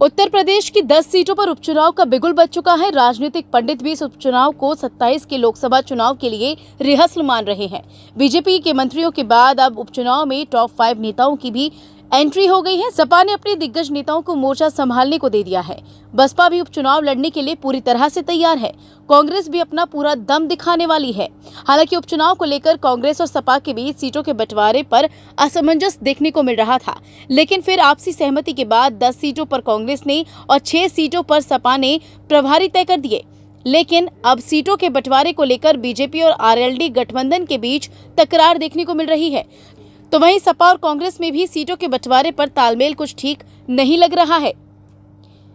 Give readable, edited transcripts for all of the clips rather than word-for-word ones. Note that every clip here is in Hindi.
उत्तर प्रदेश की 10 सीटों पर उपचुनाव का बिगुल बज चुका है। राजनीतिक पंडित भी इस उपचुनाव को 27 के लोकसभा चुनाव के लिए रिहर्सल मान रहे हैं। बीजेपी के मंत्रियों के बाद अब उपचुनाव में टॉप 5 नेताओं की भी एंट्री हो गई है। सपा ने अपने दिग्गज नेताओं को मोर्चा संभालने को दे दिया है। बसपा भी उपचुनाव लड़ने के लिए पूरी तरह से तैयार है। कांग्रेस भी अपना पूरा दम दिखाने वाली है। हालांकि उपचुनाव को लेकर कांग्रेस और सपा के बीच सीटों के बंटवारे पर असमंजस देखने को मिल रहा था, लेकिन फिर आपसी सहमति के बाद 10 सीटों पर कांग्रेस ने और 6 सीटों पर सपा ने प्रभारी तय कर दिए। लेकिन अब सीटों के बंटवारे को लेकर बीजेपी और आरएलडी गठबंधन के बीच तकरार देखने को मिल रही है। तो वहीं सपा और कांग्रेस में भी सीटों के बंटवारे पर तालमेल कुछ ठीक नहीं लग रहा है।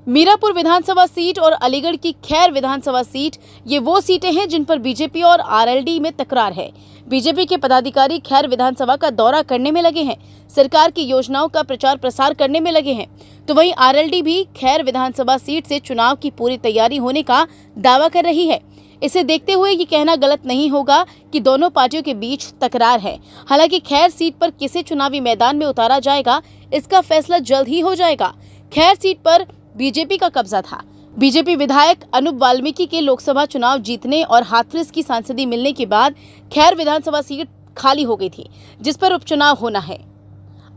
मीरापुर विधानसभा सीट और अलीगढ़ की खैर विधानसभा सीट, ये वो सीटें हैं जिन पर बीजेपी और आरएलडी में तकरार है। बीजेपी के पदाधिकारी खैर विधानसभा का दौरा करने में लगे हैं, सरकार की योजनाओं का प्रचार प्रसार करने में लगे हैं। तो वहीं आरएलडी भी खैर विधानसभा सीट से चुनाव की पूरी तैयारी होने का दावा कर रही है। इसे देखते हुए ये कहना गलत नहीं होगा कि दोनों पार्टियों के बीच तकरार है। हालांकि खैर सीट पर किसे चुनावी मैदान में उतारा जाएगा, इसका फैसला जल्द ही हो जाएगा। खैर सीट पर बीजेपी का कब्जा था। बीजेपी विधायक अनूप वाल्मीकि के लोकसभा चुनाव जीतने और हाथरस की सांसदी मिलने के बाद खैर विधानसभा सीट खाली हो गई थी, जिस पर उपचुनाव होना है।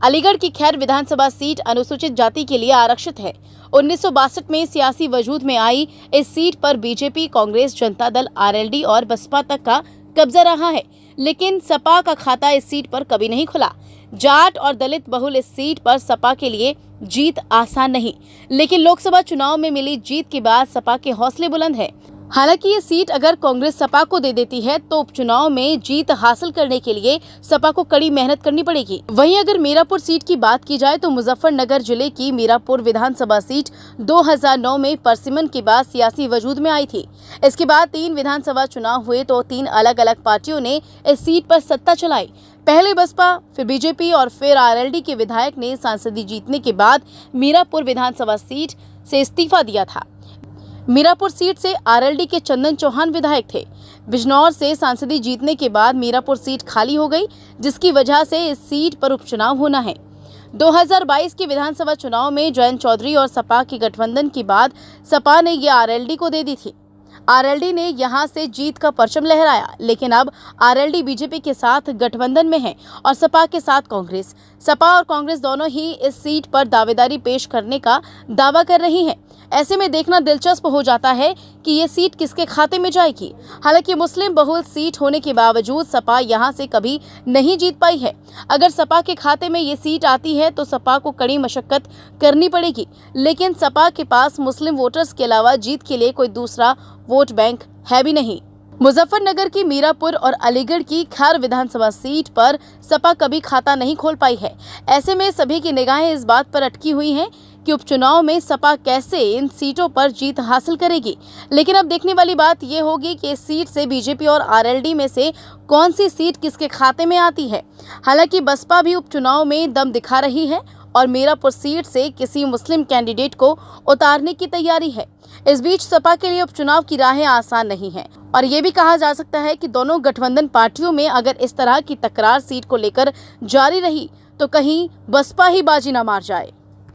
अलीगढ़ की खैर विधानसभा सीट अनुसूचित जाति के लिए आरक्षित है। 1962 में सियासी वजूद में आई इस सीट पर बीजेपी, कांग्रेस, जनता दल, आरएलडी और बसपा तक का कब्जा रहा है, लेकिन सपा का खाता इस सीट पर कभी नहीं खुला। जाट और दलित बहुल इस सीट पर सपा के लिए जीत आसान नहीं, लेकिन लोकसभा चुनाव में मिली जीत के बाद सपा के हौसले बुलंद है। हालांकि ये सीट अगर कांग्रेस सपा को दे देती है तो उपचुनाव में जीत हासिल करने के लिए सपा को कड़ी मेहनत करनी पड़ेगी। वहीं अगर मीरापुर सीट की बात की जाए तो मुजफ्फरनगर जिले की मीरापुर विधानसभा सीट 2009 में परसिमन के बाद सियासी वजूद में आई थी। इसके बाद 3 विधानसभा चुनाव हुए तो 3 अलग अलग पार्टियों ने इस सीट पर सत्ता चलाई। पहले बसपा, फिर बीजेपी और फिर आरएलडी के विधायक ने सांसदी जीतने के बाद मीरापुर विधानसभा सीट से इस्तीफा दिया था। मीरापुर सीट से आरएलडी के चंदन चौहान विधायक थे। बिजनौर से सांसदी जीतने के बाद मीरापुर सीट खाली हो गई, जिसकी वजह से इस सीट पर उपचुनाव होना है। 2022 के विधानसभा चुनाव में जयंत चौधरी और सपा के गठबंधन के बाद सपा ने ये आरएलडी को दे दी थी। आरएलडी ने यहां से जीत का परचम लहराया, लेकिन अब आरएलडी बीजेपी के साथ गठबंधन में है और सपा के साथ कांग्रेस। सपा और कांग्रेस दोनों ही इस सीट पर दावेदारी पेश करने का दावा कर रही हैं। ऐसे में देखना दिलचस्प हो जाता है कि ये सीट किसके खाते में जाएगी। हालांकि मुस्लिम बहुल सीट होने के बावजूद सपा यहां से कभी नहीं जीत पाई है। अगर सपा के खाते में ये सीट आती है तो सपा को कड़ी मशक्कत करनी पड़ेगी, लेकिन सपा के पास मुस्लिम वोटर्स के अलावा जीत के लिए कोई दूसरा वोट बैंक है भी नहीं। मुजफ्फरनगर की मीरापुर और अलीगढ़ की खैर विधानसभा सीट पर सपा कभी खाता नहीं खोल पाई है। ऐसे में सभी की निगाहें इस बात पर अटकी हुई हैं कि उपचुनाव में सपा कैसे इन सीटों पर जीत हासिल करेगी। लेकिन अब देखने वाली बात यह होगी कि इस सीट से बीजेपी और आरएलडी में से कौन सी सीट किसके खाते में आती है। हालांकि बसपा भी उपचुनाव में दम दिखा रही है और मीरापुर सीट से किसी मुस्लिम कैंडिडेट को उतारने की तैयारी है। इस बीच सपा के लिए उपचुनाव की राहें आसान नहीं है और ये भी कहा जा सकता है कि दोनों गठबंधन पार्टियों में अगर इस तरह की तकरार सीट को लेकर जारी रही तो कहीं बसपा ही बाजी न मार जाए।